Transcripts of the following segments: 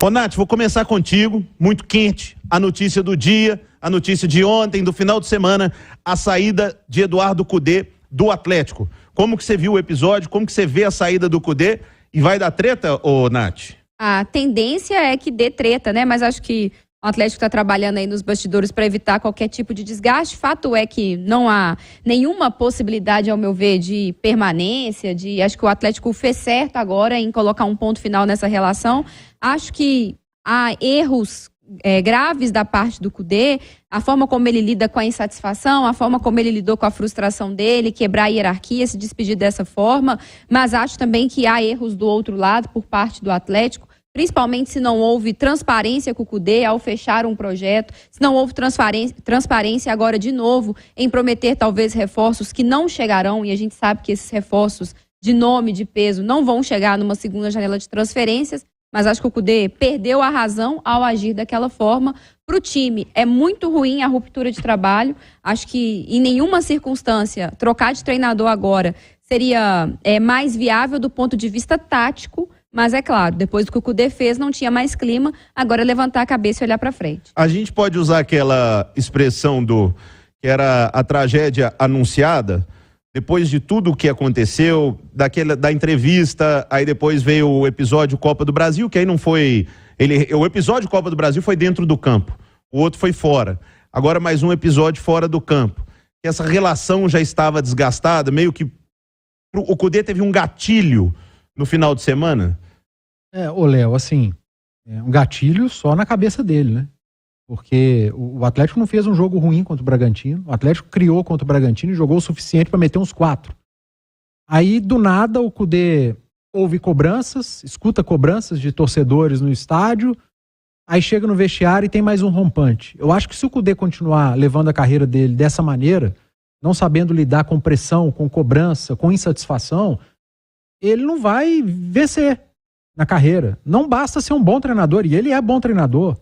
Ô, Nath, vou começar contigo, muito quente, a notícia do dia, a notícia de ontem, do final de semana, a saída de Eduardo Cudê do Atlético. Como que você viu o episódio, como que você vê a saída do Cudê e vai dar treta, ô Nath? A tendência é que dê treta, né? Mas acho que o Atlético está trabalhando aí nos bastidores para evitar qualquer tipo de desgaste. Fato é que não há nenhuma possibilidade, ao meu ver, de permanência, acho que o Atlético fez certo agora em colocar um ponto final nessa relação. Acho que há erros graves da parte do Cudê, a forma como ele lida com a insatisfação, a forma como ele lidou com a frustração dele, quebrar a hierarquia, se despedir dessa forma, mas acho também que há erros do outro lado por parte do Atlético, principalmente se não houve transparência com o Cudê ao fechar um projeto, se não houve transparência agora de novo em prometer talvez reforços que não chegarão, e a gente sabe que esses reforços de nome, de peso, não vão chegar numa segunda janela de transferências, mas acho que o Cudê perdeu a razão ao agir daquela forma. Para o time, é muito ruim a ruptura de trabalho. Acho que em nenhuma circunstância trocar de treinador agora seria mais viável do ponto de vista tático, mas é claro, depois do que o Cudê fez, não tinha mais clima, agora é levantar a cabeça e olhar para frente. A gente pode usar aquela expressão que era a tragédia anunciada? Depois de tudo o que aconteceu, da entrevista, aí depois veio o episódio Copa do Brasil, que aí não foi... O episódio Copa do Brasil foi dentro do campo, o outro foi fora. Agora mais um episódio fora do campo. Essa relação já estava desgastada, meio que o Cudê teve um gatilho no final de semana? Ô Léo, assim, um gatilho só na cabeça dele, né? Porque o Atlético não fez um jogo ruim contra o Bragantino. O Atlético criou contra o Bragantino e jogou o suficiente para meter uns 4. Aí, do nada, o Cudê ouve cobranças, escuta cobranças de torcedores no estádio, aí chega no vestiário e tem mais um rompante. Eu acho que se o Cudê continuar levando a carreira dele dessa maneira, não sabendo lidar com pressão, com cobrança, com insatisfação, ele não vai vencer na carreira. Não basta ser um bom treinador, e ele é bom treinador.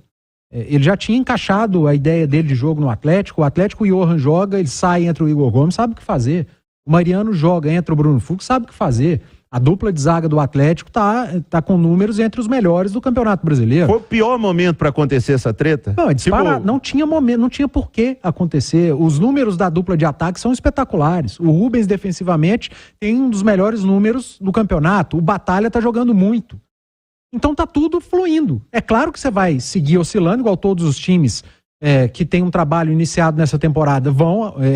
Ele já tinha encaixado a ideia dele de jogo no Atlético. O Atlético, o Johan joga, ele sai, entra o Igor Gomes, sabe o que fazer. O Mariano joga, entra o Bruno Fux, sabe o que fazer. A dupla de zaga do Atlético tá com números entre os melhores do Campeonato Brasileiro. Foi o pior momento para acontecer essa treta? Não, não tinha momento, não tinha por que acontecer. Os números da dupla de ataque são espetaculares. O Rubens, defensivamente, tem um dos melhores números do campeonato. O Batalha tá jogando muito. Então tá tudo fluindo. É claro que você vai seguir oscilando, igual todos os times que tem um trabalho iniciado nessa temporada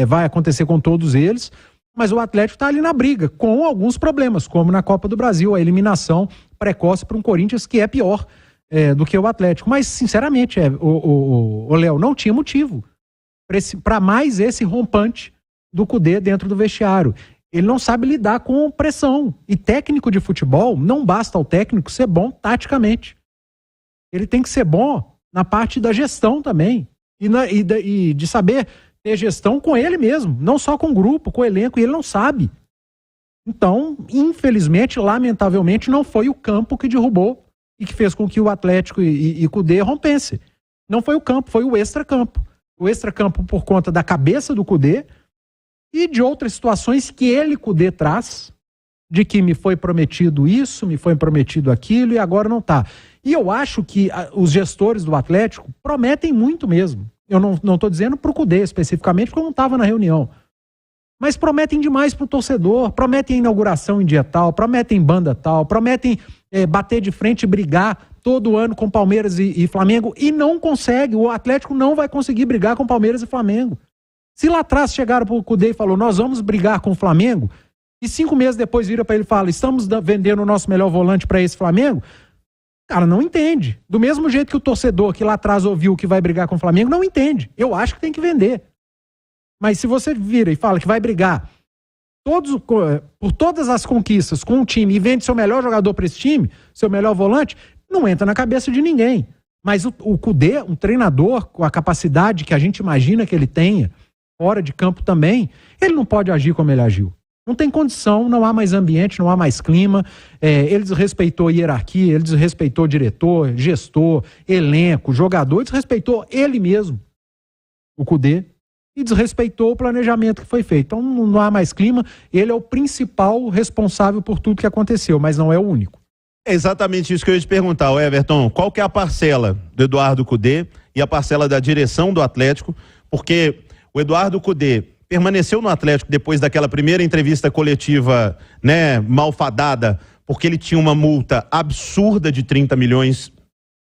vai acontecer com todos eles, mas o Atlético tá ali na briga, com alguns problemas, como na Copa do Brasil, a eliminação precoce para um Corinthians que é pior do que o Atlético. Mas, sinceramente, o Léo, não tinha motivo para mais esse rompante do Cudê dentro do vestiário. Ele não sabe lidar com pressão. E técnico de futebol, não basta ao técnico ser bom taticamente. Ele tem que ser bom na parte da gestão também. E de saber ter gestão com ele mesmo. Não só com o grupo, com o elenco. E ele não sabe. Então, infelizmente, lamentavelmente, não foi o campo que derrubou e que fez com que o Atlético e Cudê rompesse. Não foi o campo, foi o extracampo. O extracampo por conta da cabeça do Cudê e de outras situações que ele, Cudê, traz, de que me foi prometido isso, me foi prometido aquilo e agora não tá. E eu acho que os gestores do Atlético prometem muito mesmo. Eu não estou dizendo pro Cudê especificamente, porque eu não estava na reunião. Mas prometem demais pro torcedor, prometem inauguração em dia tal, prometem banda tal, prometem bater de frente e brigar todo ano com Palmeiras e Flamengo, e não consegue. O Atlético não vai conseguir brigar com Palmeiras e Flamengo. Se lá atrás chegaram pro Cudê e falou, nós vamos brigar com o Flamengo, e 5 meses depois vira para ele e fala, estamos vendendo o nosso melhor volante para esse Flamengo, cara, não entende. Do mesmo jeito que o torcedor que lá atrás ouviu que vai brigar com o Flamengo, não entende. Eu acho que tem que vender. Mas se você vira e fala que vai brigar por todas as conquistas com um time e vende seu melhor jogador para esse time, seu melhor volante, não entra na cabeça de ninguém. Mas o Cudê, um treinador com a capacidade que a gente imagina que ele tenha, fora de campo também, ele não pode agir como ele agiu. Não tem condição, não há mais ambiente, não há mais clima. Ele desrespeitou a hierarquia, ele desrespeitou diretor, gestor, elenco, jogador, desrespeitou ele mesmo, o Cudê, e desrespeitou o planejamento que foi feito. Então não há mais clima, ele é o principal responsável por tudo que aconteceu, mas não é o único. É exatamente isso que eu ia te perguntar, Everton. Qual que é a parcela do Eduardo Cudê e a parcela da direção do Atlético? Porque o Eduardo Cudê permaneceu no Atlético depois daquela primeira entrevista coletiva, né, malfadada, porque ele tinha uma multa absurda de 30 milhões.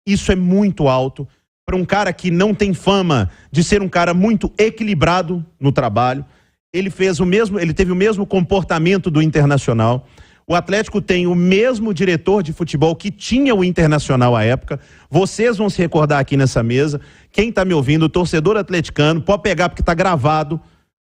Isso é muito alto para um cara que não tem fama de ser um cara muito equilibrado no trabalho. Ele teve o mesmo comportamento do Internacional. O Atlético tem o mesmo diretor de futebol que tinha o Internacional à época. Vocês vão se recordar aqui nessa mesa. Quem está me ouvindo, o torcedor atleticano, pode pegar porque está gravado.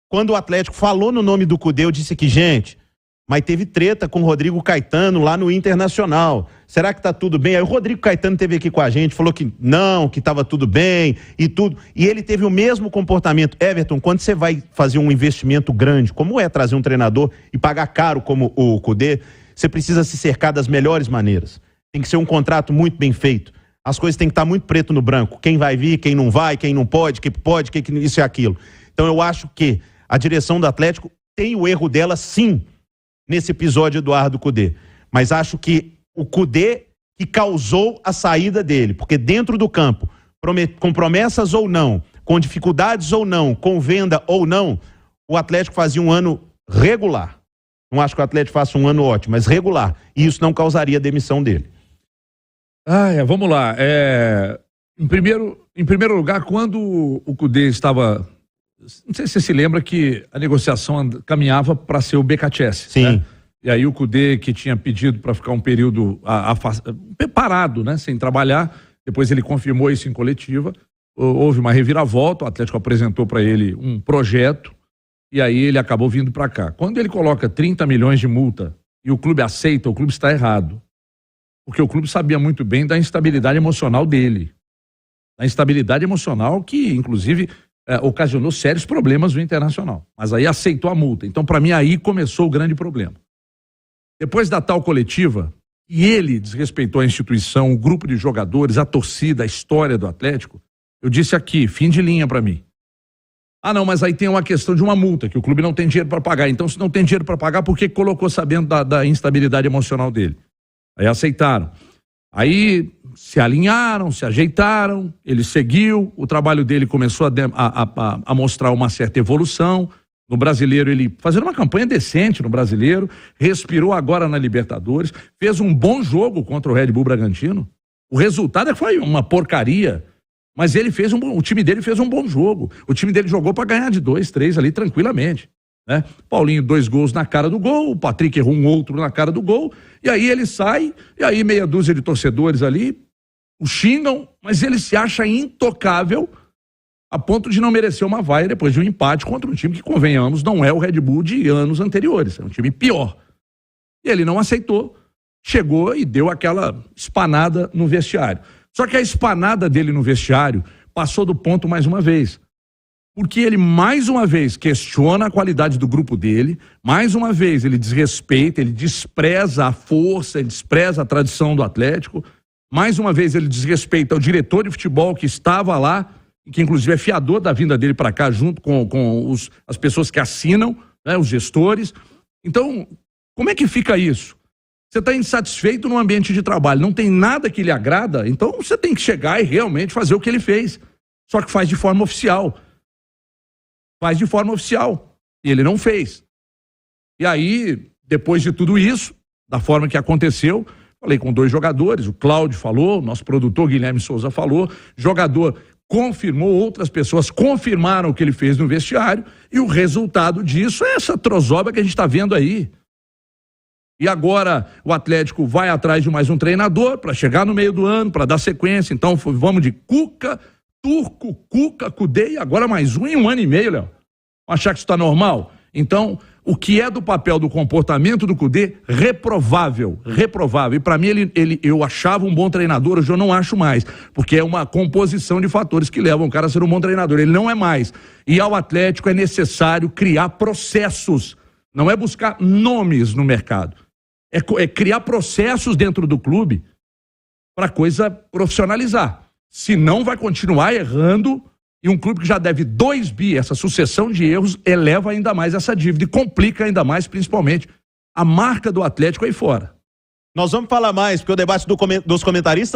Quando o Atlético falou no nome do Cudê, eu disse aqui, gente, mas teve treta com o Rodrigo Caetano lá no Internacional. Será que está tudo bem? Aí o Rodrigo Caetano esteve aqui com a gente, falou que não, que estava tudo bem e tudo. E ele teve o mesmo comportamento. Everton, quando você vai fazer um investimento grande, como é trazer um treinador e pagar caro como o Cudê, você precisa se cercar das melhores maneiras. Tem que ser um contrato muito bem feito. As coisas têm que estar muito preto no branco. Quem vai vir, quem não vai, quem não pode, quem pode, quem isso e aquilo. Então eu acho que a direção do Atlético tem o erro dela, sim, nesse episódio Eduardo Cudê. Mas acho que o Cudê que causou a saída dele, porque dentro do campo, com promessas ou não, com dificuldades ou não, com venda ou não, o Atlético fazia um ano regular. Não acho que o Atlético faça um ano ótimo, mas regular. E isso não causaria a demissão dele. Vamos lá. Em primeiro lugar, quando o Cudê estava... Não sei se você se lembra que a negociação caminhava para ser o BKTS. Sim. Né? E aí o Cudê, que tinha pedido para ficar um período parado, né, sem trabalhar, depois ele confirmou isso em coletiva, houve uma reviravolta, o Atlético apresentou para ele um projeto, e aí ele acabou vindo para cá. Quando ele coloca 30 milhões de multa e o clube aceita, o clube está errado. Porque o clube sabia muito bem da instabilidade emocional dele. Da instabilidade emocional que, inclusive... ocasionou sérios problemas no Internacional, mas aí aceitou a multa. Então, para mim, aí começou o grande problema. Depois da tal coletiva, e ele desrespeitou a instituição, o grupo de jogadores, a torcida, a história do Atlético, eu disse aqui, fim de linha para mim. Não, mas aí tem uma questão de uma multa, que o clube não tem dinheiro para pagar. Então, se não tem dinheiro para pagar, por que colocou sabendo da instabilidade emocional dele? Aí aceitaram. Aí se alinharam, se ajeitaram, ele seguiu, o trabalho dele começou a mostrar uma certa evolução. No Brasileiro, ele fazendo uma campanha decente no Brasileiro, respirou agora na Libertadores, fez um bom jogo contra o Red Bull Bragantino. O resultado é que foi uma porcaria, mas o time dele fez um bom jogo. O time dele jogou para ganhar de 2-3 ali tranquilamente. Né? Paulinho, 2 gols na cara do gol, o Patrick errou um outro na cara do gol, e aí ele sai, e aí meia dúzia de torcedores ali o xingam, mas ele se acha intocável a ponto de não merecer uma vaia depois de um empate contra um time que, convenhamos, não é o Red Bull de anos anteriores, é um time pior. E ele não aceitou, chegou e deu aquela espanada no vestiário. Só que a espanada dele no vestiário passou do ponto mais uma vez. Porque ele, mais uma vez, questiona a qualidade do grupo dele, mais uma vez ele desrespeita, ele despreza a força, ele despreza a tradição do Atlético, mais uma vez ele desrespeita o diretor de futebol que estava lá, que inclusive é fiador da vinda dele para cá, junto com as pessoas que assinam, né, os gestores. Então, como é que fica isso? Você está insatisfeito no ambiente de trabalho, não tem nada que lhe agrada, então você tem que chegar e realmente fazer o que ele fez, só que faz de forma oficial. Faz de forma oficial. E ele não fez. E aí, depois de tudo isso, da forma que aconteceu, falei com 2 jogadores, o Cláudio falou, nosso produtor Guilherme Souza falou, jogador confirmou, outras pessoas confirmaram o que ele fez no vestiário, e o resultado disso é essa trozoba que a gente está vendo aí. E agora o Atlético vai atrás de mais um treinador para chegar no meio do ano, para dar sequência. Então vamos de Cuca, Turco, Cuca, Cudê, e agora mais um em 1 ano e meio, Léo. Achar que isso está normal? Então, o que é do papel do comportamento do Cudê? Reprovável. E para mim eu achava um bom treinador, hoje eu não acho mais, porque é uma composição de fatores que levam o cara a ser um bom treinador. Ele não é mais. E ao Atlético é necessário criar processos, não é buscar nomes no mercado. É criar processos dentro do clube para a coisa profissionalizar. Senão vai continuar errando, e um clube que já deve 2 bi, essa sucessão de erros eleva ainda mais essa dívida e complica ainda mais, principalmente, a marca do Atlético aí fora. Nós vamos falar mais, porque o debate dos comentaristas